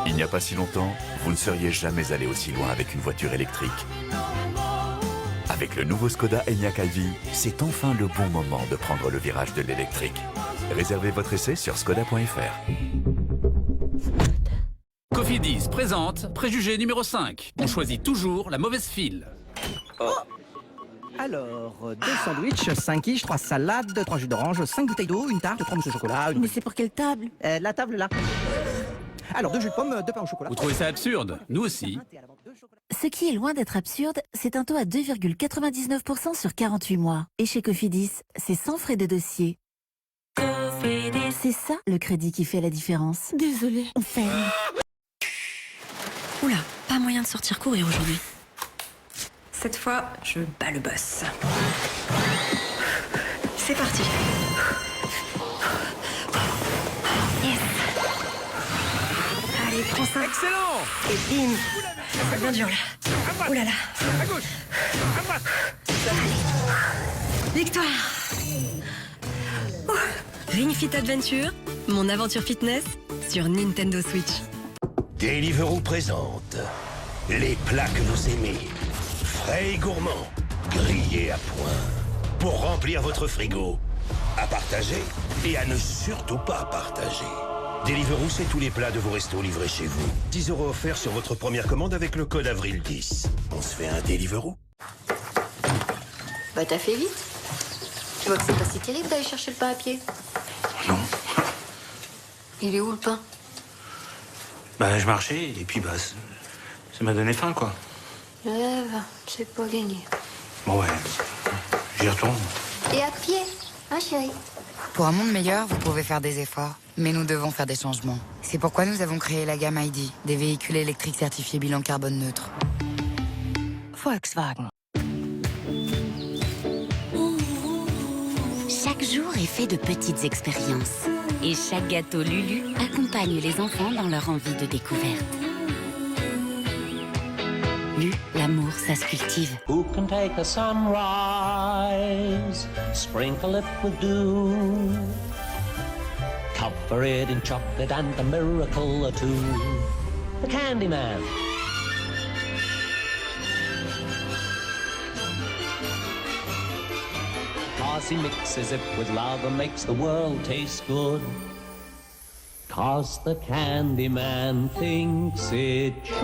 Il n'y a pas si longtemps, vous ne seriez jamais allé aussi loin avec une voiture électrique. Avec le nouveau Skoda Enyaq iV, c'est enfin le bon moment de prendre le virage de l'électrique. Réservez votre essai sur skoda.fr. Cofidis présente Préjugé numéro 5. On choisit toujours la mauvaise file. Alors, 2 sandwichs, 5 quiches, 3 salades, 3 jus d'orange, 5 bouteilles d'eau, une tarte, 3 mousses de chocolat... Mais c'est pour quelle table? La table, là. Alors, 2 jus de pomme, 2 pains au chocolat... Vous trouvez ça absurde? Nous aussi. Ce qui est loin d'être absurde, c'est un taux à 2,99% sur 48 mois. Et chez Cofidis, c'est sans frais de dossier. C'est ça, le crédit qui fait la différence. Désolée, on ferme. Oula, pas moyen de sortir courir aujourd'hui. Cette fois, je bats le boss. C'est parti. Yes. Allez, prends ça. Excellent. Et bim. C'est bien dur là. Ouh là là. À gauche. À droite. Victoire. Ring Fit Adventure, mon aventure fitness sur Nintendo Switch. Deliveroo présente les plats que vous aimez, frais et gourmands, grillés à point, pour remplir votre frigo, à partager et à ne surtout pas partager. Deliveroo, c'est tous les plats de vos restos livrés chez vous. 10 € offerts sur votre première commande avec le code Avril10. On se fait un Deliveroo? Bah t'as fait vite. Tu vois que c'est pas si terrible d'aller chercher le pain à pied. Non. Il est où le pain? Bah je marchais et puis bah ça m'a donné faim quoi. Rêve, c'est pas gagné. Bon ouais, j'y retourne. Et à pied, hein chérie? Pour un monde meilleur, vous pouvez faire des efforts, mais nous devons faire des changements. C'est pourquoi nous avons créé la gamme ID, des véhicules électriques certifiés bilan carbone neutre. Volkswagen. Chaque jour est fait de petites expériences. Et chaque gâteau Lulu accompagne les enfants dans leur envie de découverte. Lu, l'amour, ça se cultive. Who can take a sunrise, sprinkle it with dew, cover it in chocolate and a miracle or two. The Candyman. Cause he mixes it with love and makes the world taste good. Cause the Candyman thinks it should.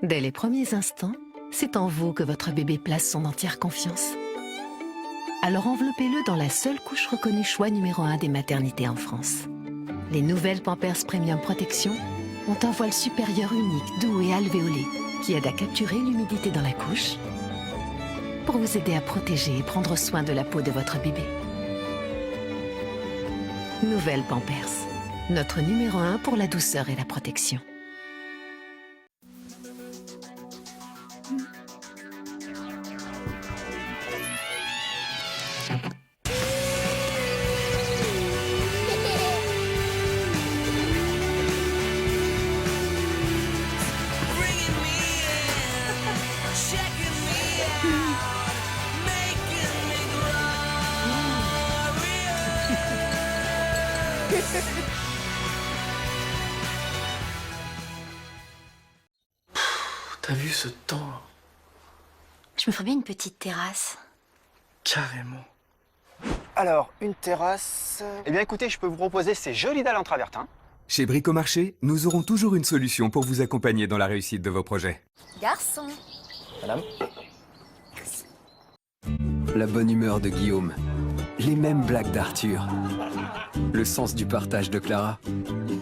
Dès les premiers instants, c'est en vous que votre bébé place son entière confiance. Alors enveloppez-le dans la seule couche reconnue choix numéro 1 des maternités en France. Les nouvelles Pampers Premium Protection ont un voile supérieur unique, doux et alvéolé qui aide à capturer l'humidité dans la couche pour vous aider à protéger et prendre soin de la peau de votre bébé. Nouvelle Pampers, notre numéro 1 pour la douceur et la protection. T'as vu ce temps? Je me ferais bien une petite terrasse. Carrément. Alors, une terrasse... Eh bien écoutez, je peux vous proposer ces jolies dalles en travertin. Chez Bricomarché, nous aurons toujours une solution pour vous accompagner dans la réussite de vos projets. Garçon. Madame. La bonne humeur de Guillaume. Les mêmes blagues d'Arthur. Le sens du partage de Clara.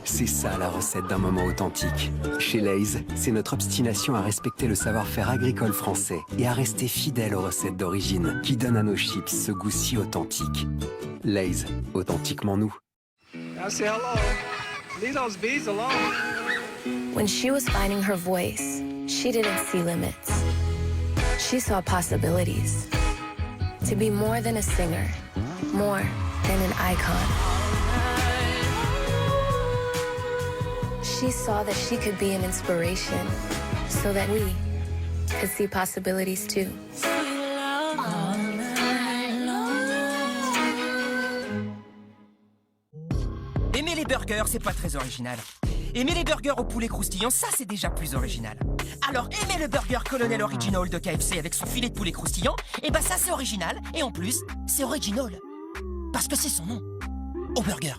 C'est ça la recette d'un moment authentique. Chez Lay's, c'est notre obstination à respecter le savoir-faire agricole français et à rester fidèle aux recettes d'origine qui donnent à nos chips ce goût si authentique. Lay's, authentiquement nous. Now say hello. Leave those bees alone. When she was finding her voice, she didn't see limits. She saw possibilities. To be more than a singer, more than an icon. She saw that she could be an inspiration so that we could see possibilities too. Aimer les burgers, c'est pas très original. Aimer les burgers au poulet croustillant, ça c'est déjà plus original. Alors aimer le burger Colonel Original de KFC avec son filet de poulet croustillant, et bah ça c'est original, et en plus, c'est original. Parce que c'est son nom. Au burger.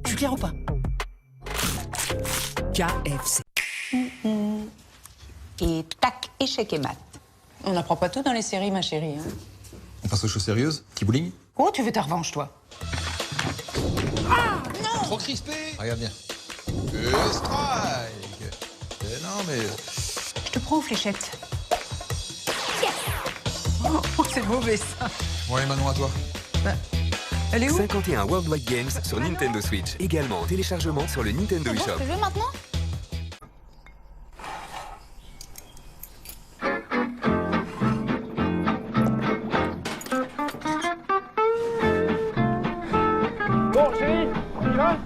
Je suis clair ou pas? KFC. Et tac, échec et mat. On n'apprend pas tout dans les séries, ma chérie. Hein. On passe aux choses sérieuses? Petit bowling? Oh, tu veux ta revanche, toi? Ah non! Trop crispé! Regarde bien. Strike! Non, mais... Je te prends aux fléchettes. Yes! Oh, c'est mauvais, ça. Ouais, Manon, à toi. Bah, elle est où? 51 Worldwide Games sur Nintendo Switch. Également en téléchargement sur le Nintendo eShop. Tu veux maintenant? Bon, chérie, on y va?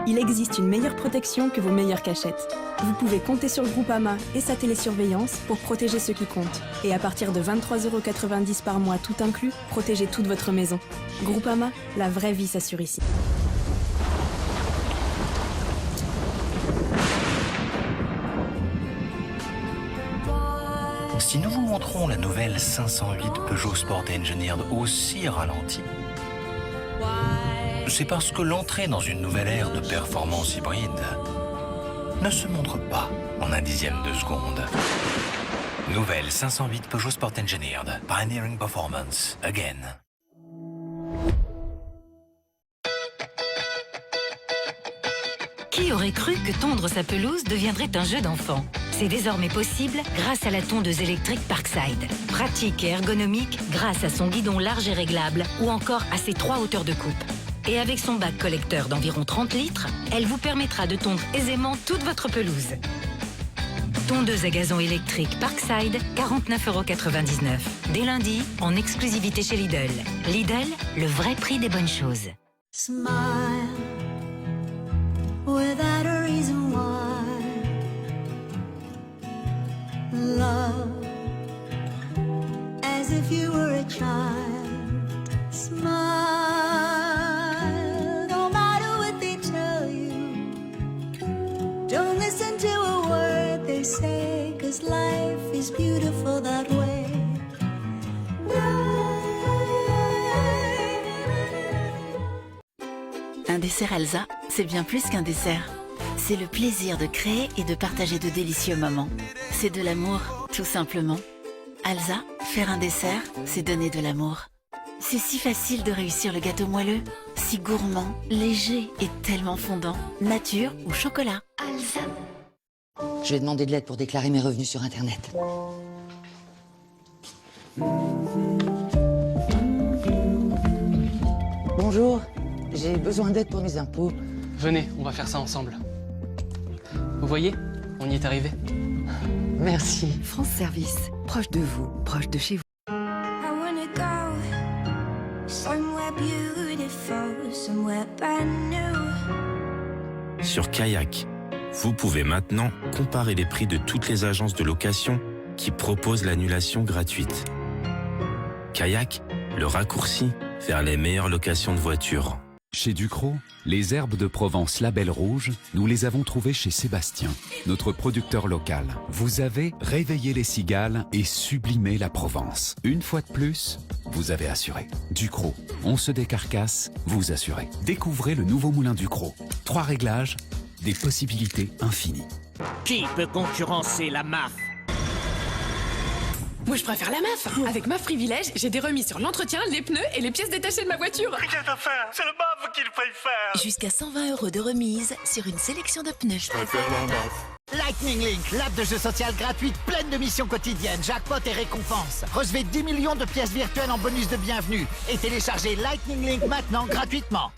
Il existe une meilleure protection que vos meilleures cachettes. Vous pouvez compter sur Groupama et sa télésurveillance pour protéger ceux qui comptent. Et à partir de 23,90 € par mois tout inclus, protégez toute votre maison. Groupama, la vraie vie s'assure ici. Si nous vous montrons la nouvelle 508 Peugeot Sport Engineered aussi ralentie, c'est parce que l'entrée dans une nouvelle ère de performance hybride ne se montre pas en un dixième de seconde. Nouvelle 508 Peugeot Sport Engineered, Pioneering Performance, again. Qui aurait cru que tondre sa pelouse deviendrait un jeu d'enfant? C'est désormais possible grâce à la tondeuse électrique Parkside. Pratique et ergonomique grâce à son guidon large et réglable ou encore à ses 3 hauteurs de coupe. Et avec son bac collecteur d'environ 30 litres, elle vous permettra de tondre aisément toute votre pelouse. Tondeuse à gazon électrique Parkside, 49,99 €. Dès lundi, en exclusivité chez Lidl. Lidl, le vrai prix des bonnes choses. Smile without a reason why. Love as if you were a child. Smile no matter what they tell you. Don't listen to a word they say, 'cause life is beautiful that way. Un dessert Elsa, c'est bien plus qu'un dessert. C'est le plaisir de créer et de partager de délicieux moments. C'est de l'amour, tout simplement. Elsa, faire un dessert, c'est donner de l'amour. C'est si facile de réussir le gâteau moelleux, si gourmand, léger et tellement fondant. Nature ou chocolat. Elsa. Je vais demander de l'aide pour déclarer mes revenus sur Internet. Bonjour, j'ai besoin d'aide pour mes impôts. Venez, on va faire ça ensemble. Vous voyez, on y est arrivé. Merci. France Service, proche de vous, proche de chez vous. I wanna go somewhere beautiful, somewhere brand new. Sur Kayak, vous pouvez maintenant comparer les prix de toutes les agences de location qui proposent l'annulation gratuite. Kayak, le raccourci vers les meilleures locations de voitures. Chez Ducrot, les herbes de Provence Label Rouge, nous les avons trouvées chez Sébastien, notre producteur local. Vous avez réveillé les cigales et sublimé la Provence. Une fois de plus, vous avez assuré. Ducrot, on se décarcasse, vous assurez. Découvrez le nouveau moulin Ducrot. 3 réglages, des possibilités infinies. Qui peut concurrencer la MAF? Moi, je préfère la MAF. Avec MAF Privilège, j'ai des remises sur l'entretien, les pneus et les pièces détachées de ma voiture. Qu'est-ce à faire? C'est le MAF qu'il préfère. Jusqu'à 120 € de remise sur une sélection de pneus. Je préfère la MAF. Lightning Link, l'app de jeu social gratuite pleine de missions quotidiennes, jackpot et récompenses. Recevez 10 millions de pièces virtuelles en bonus de bienvenue et téléchargez Lightning Link maintenant gratuitement.